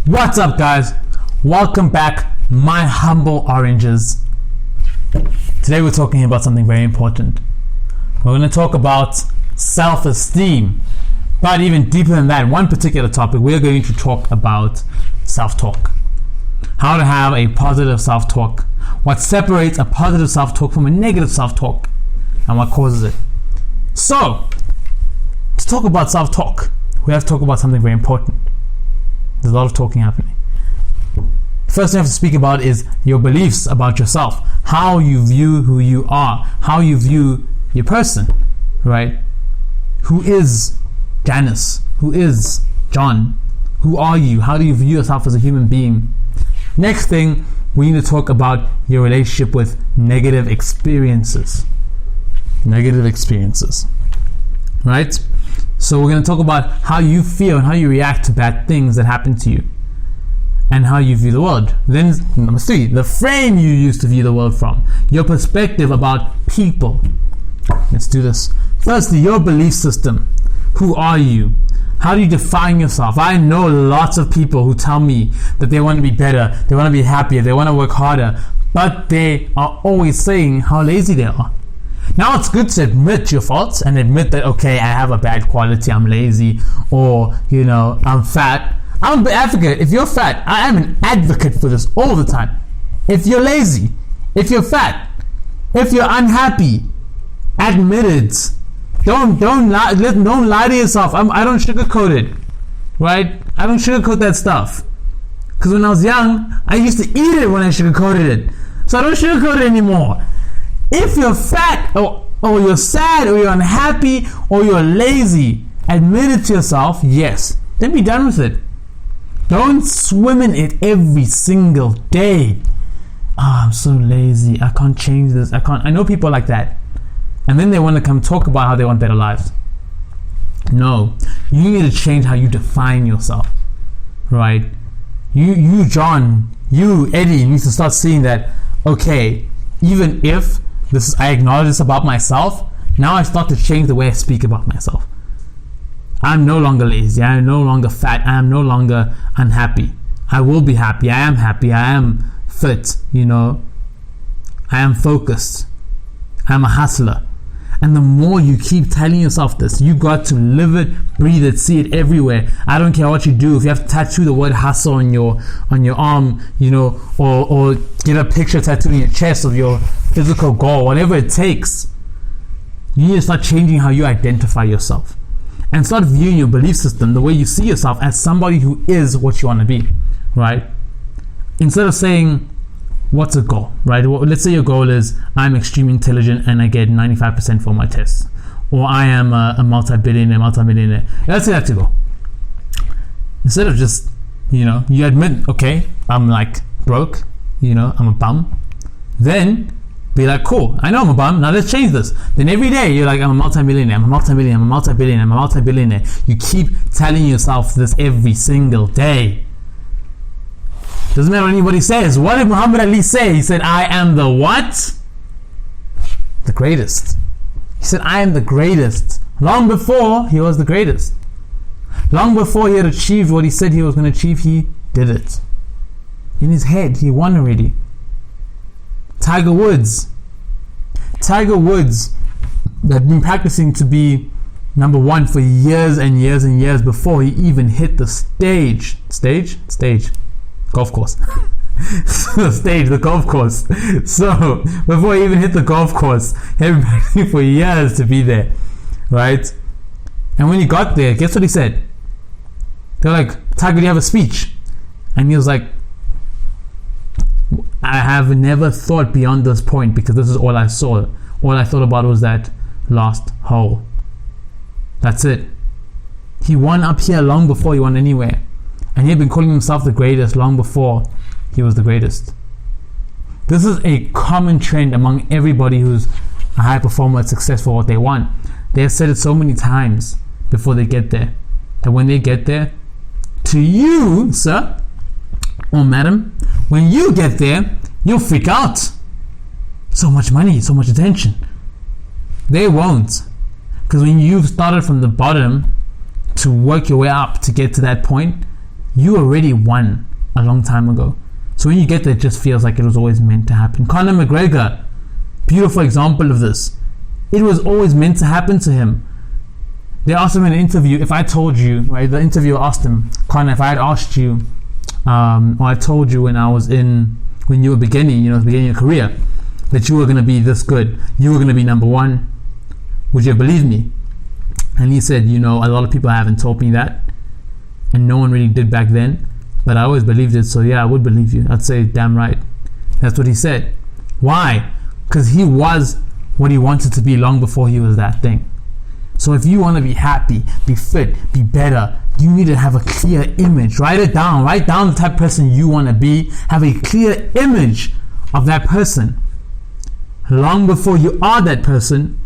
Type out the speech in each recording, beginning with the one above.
What's up, guys? Welcome back, my humble oranges. Today we're talking about something very important. We're going to talk about self-esteem. But even deeper than that, one particular topic, we're going to talk about self-talk. How to have a positive self-talk. What separates a positive self-talk from a negative self-talk, and what causes it. So, to talk about self-talk, we have to talk about something very important. There's a lot of talking happening. First thing I have to speak about is your beliefs about yourself. How you view who you are. How you view your person, right? Who is Janice? Who is John? Who are you? How do you view yourself as a human being? Next thing, we need to talk about your relationship with negative experiences. Negative experiences, right? So we're going to talk about how you feel and how you react to bad things that happen to you, and how you view the world. Then number 3, the frame you use to view the world from. Your perspective about people. Let's do this. Firstly, your belief system. Who are you? How do you define yourself? I know lots of people who tell me that they want to be better, they want to be happier, they want to work harder, but they are always saying how lazy they are. Now it's good to admit your faults and admit that, okay, I have a bad quality, I'm lazy, or, I'm fat. I'm an advocate. If you're fat, I am an advocate for this all the time. If you're lazy, if you're fat, if you're unhappy, admit it. Don't lie to yourself. I don't sugarcoat it, right? I don't sugarcoat that stuff. Because when I was young, I used to eat it when I sugarcoated it. So I don't sugarcoat it anymore. If you're fat, or you're sad, or you're unhappy, or you're lazy, admit it to yourself, yes. Then be done with it. Don't swim in it every single day. I'm so lazy. I can't change this. I know people like that. And then they want to come talk about how they want better lives. No. You need to change how you define yourself. Right? You John, you Eddie, need to start seeing that, okay, even if I acknowledge this about myself, now I start to change the way I speak about myself. I'm no longer lazy. I am no longer fat. I am no longer unhappy. I will be happy. I am happy. I am fit. I am focused. I am a hustler. And the more you keep telling yourself this, you got to live it, breathe it, see it everywhere. I don't care what you do. If you have to tattoo the word hustle on your arm, or get a picture tattooed on your chest of your physical goal, whatever it takes, you need to start changing how you identify yourself. And start viewing your belief system, the way you see yourself, as somebody who is what you want to be, right? Instead of saying, what's a goal, right? Well, let's say your goal is, I'm extremely intelligent and I get 95% for my tests. Or I am a multi-millionaire. Let's say that's your goal. Instead of just, you admit, okay, I'm like broke, I'm a bum. Then be like, cool, I know I'm a bum, now let's change this. Then every day you're like, I'm a multi-millionaire, I'm a multi-billionaire, I'm a multi-billionaire, I'm a multi-billionaire. You keep telling yourself this every single day. Doesn't matter what anybody says. What did Muhammad Ali say? He said, I am the what? The greatest. He said, I am the greatest. Long before he was the greatest. Long before he had achieved what he said he was going to achieve, he did it. In his head, he won already. Tiger Woods had been practicing to be number 1 for years and years and years before he even hit the stage. Golf course. The golf course. So, before he even hit the golf course, he had been practicing for years to be there. Right? And when he got there, guess what he said? They're like, Tiger, do you have a speech? And he was like, I have never thought beyond this point, because this is all I saw. All I thought about was that last hole. That's it. He won up here long before he won anywhere. And he had been calling himself the greatest long before he was the greatest. This is a common trend among everybody who's a high performer, successful, what they want. They have said it so many times before they get there, that when they get there, to you, sir or madam, when you get there, you'll freak out. So much money, so much attention. They won't. Because when you've started from the bottom to work your way up to get to that point, you already won a long time ago. So when you get there, it just feels like it was always meant to happen. Conor McGregor, beautiful example of this. It was always meant to happen to him. They asked him in an interview, if I told you, right, the interviewer asked him, Conor, if I had asked you, or I told you when you were beginning your career, that you were going to be this good, you were going to be number one, would you believe me? And he said, a lot of people haven't told me that, and no one really did back then, but I always believed it, so yeah, I would believe you. I'd say, damn right. That's what he said. Why? Because he was what he wanted to be long before he was that thing. So if you want to be happy, be fit, be better, you need to have a clear image. Write it down. Write down the type of person you want to be. Have a clear image of that person long before you are that person,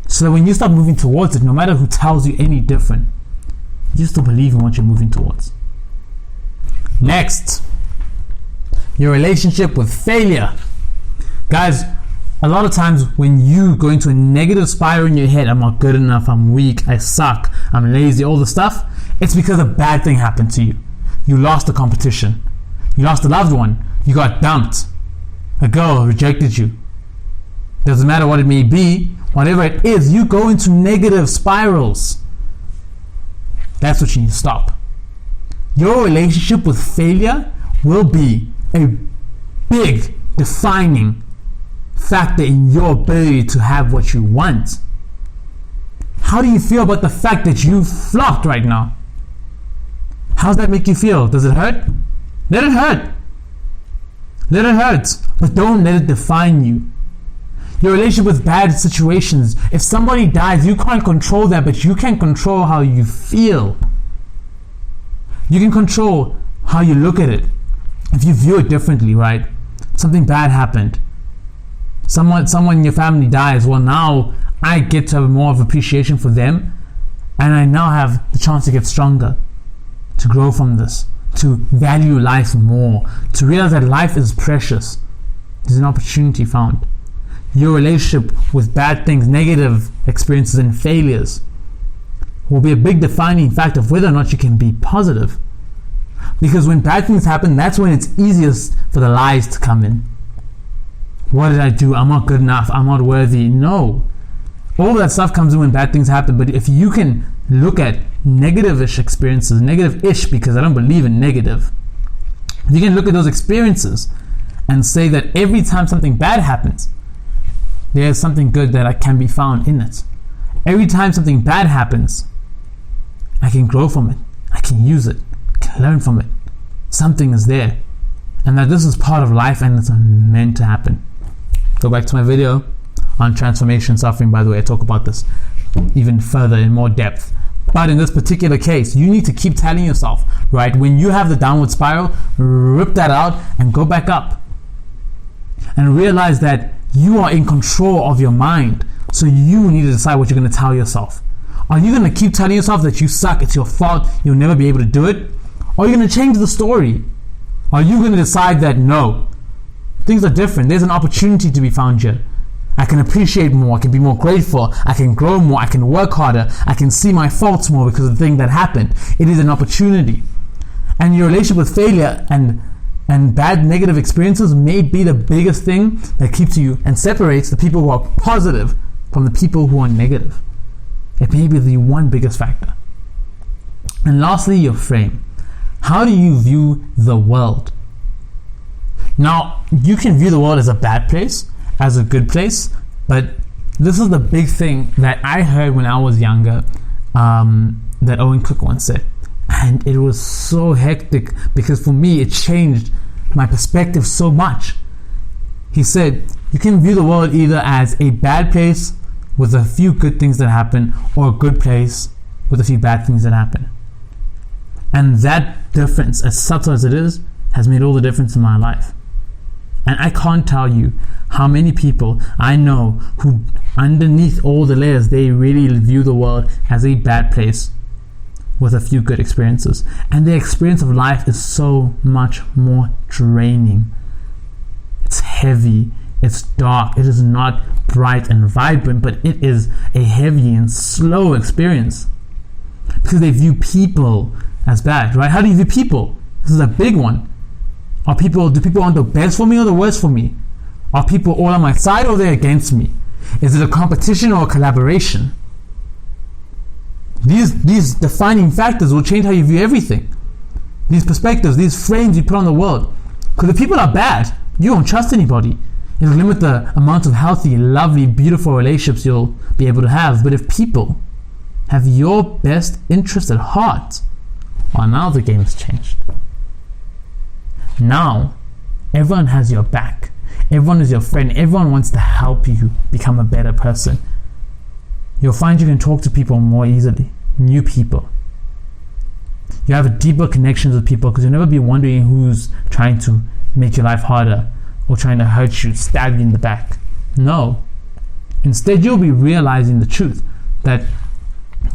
so that when you start moving towards it, no matter who tells you any different, you still believe in what you're moving towards. Next, your relationship with failure. Guys, a lot of times when you go into a negative spiral in your head, I'm not good enough, I'm weak, I suck, I'm lazy, all the stuff, it's because a bad thing happened to you. You lost a competition. You lost a loved one. You got dumped. A girl rejected you. Doesn't matter what it may be, whatever it is, you go into negative spirals. That's what you need to stop. Your relationship with failure will be a big defining factor in your ability to have what you want. How do you feel about the fact that you flopped right now? How does that make you feel? Does it hurt? Let it hurt. Let it hurt. But don't let it define you. Your relationship with bad situations. If somebody dies, you can't control that, but you can control how you feel. You can control how you look at it. If you view it differently, right? Something bad happened. Someone in your family dies. Well, now I get to have more of appreciation for them, and I now have the chance to get stronger, to grow from this, to value life more, to realize that life is precious. There's an opportunity found. Your relationship with bad things, negative experiences and failures will be a big defining factor of whether or not you can be positive. Because when bad things happen, that's when it's easiest for the lies to come in. What did I do? I'm not good enough. I'm not worthy. No. All that stuff comes in when bad things happen. But if you can look at negative-ish experiences, negative-ish because I don't believe in negative. If you can look at those experiences and say that every time something bad happens, there's something good that can be found in it. Every time something bad happens, I can grow from it. I can use it. I can learn from it. Something is there. And that this is part of life and it's meant to happen. Go back to my video on transformation suffering. By the way, I talk about this even further in more depth. But in this particular case, you need to keep telling yourself, right, when you have the downward spiral, rip that out and go back up. And realize that you are in control of your mind. So you need to decide what you're going to tell yourself. Are you going to keep telling yourself that you suck, it's your fault, you'll never be able to do it? Or are you going to change the story? Are you going to decide that no, things are different, there's an opportunity to be found here. I can appreciate more, I can be more grateful, I can grow more, I can work harder, I can see my faults more because of the thing that happened. It is an opportunity. And your relationship with failure and bad negative experiences may be the biggest thing that keeps you and separates the people who are positive from the people who are negative. It may be the one biggest factor. And lastly, your frame. How do you view the world? Now, you can view the world as a bad place, as a good place, but this is the big thing that I heard when I was younger, that Owen Cook once said. And it was so hectic because for me, it changed my perspective so much. He said, you can view the world either as a bad place with a few good things that happen, or a good place with a few bad things that happen. And that difference, as subtle as it is, has made all the difference in my life. And I can't tell you how many people I know who, underneath all the layers, they really view the world as a bad place with a few good experiences. And their experience of life is so much more draining. It's heavy, it's dark, it is not bright and vibrant, but it is a heavy and slow experience. Because they view people as bad, right? How do you view people? This is a big one. Do people want the best for me or the worst for me? Are people all on my side or they're against me? Is it a competition or a collaboration? These defining factors will change how you view everything. These perspectives, these frames you put on the world. Because if people are bad, you won't trust anybody. It'll limit the amount of healthy, lovely, beautiful relationships you'll be able to have. But if people have your best interest at heart, well, now the game's changed. Now, everyone has your back. Everyone is your friend. Everyone wants to help you become a better person. You'll find you can talk to people more easily. New people. You have a deeper connections with people because you'll never be wondering who's trying to make your life harder or trying to hurt you, stab you in the back. No. Instead, you'll be realizing the truth that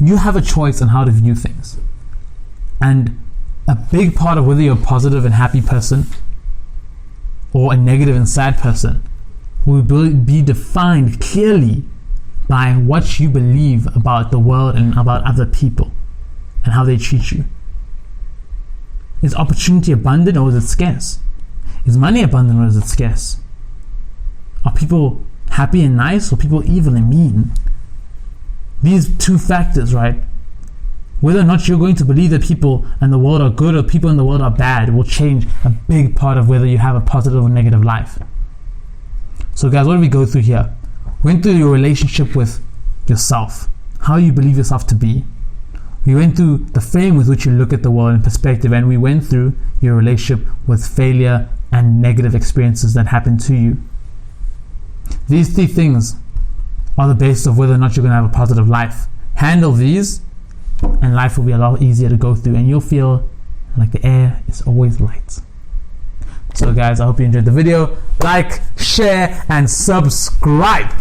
you have a choice on how to view things. And a big part of whether you're a positive and happy person or a negative and sad person will be defined clearly by what you believe about the world and about other people and how they treat you. Is opportunity abundant or is it scarce? Is money abundant or is it scarce? Are people happy and nice or people evil and mean? These two factors, right? Whether or not you're going to believe that people in the world are good or people in the world are bad will change a big part of whether you have a positive or negative life. So guys, what did we go through here? We went through your relationship with yourself, how you believe yourself to be. We went through the frame with which you look at the world in perspective, and we went through your relationship with failure and negative experiences that happened to you. These three things are the basis of whether or not you're going to have a positive life. Handle these, and life will be a lot easier to go through, and you'll feel like the air is always light. So guys, I hope you enjoyed the video. Like, share, and subscribe.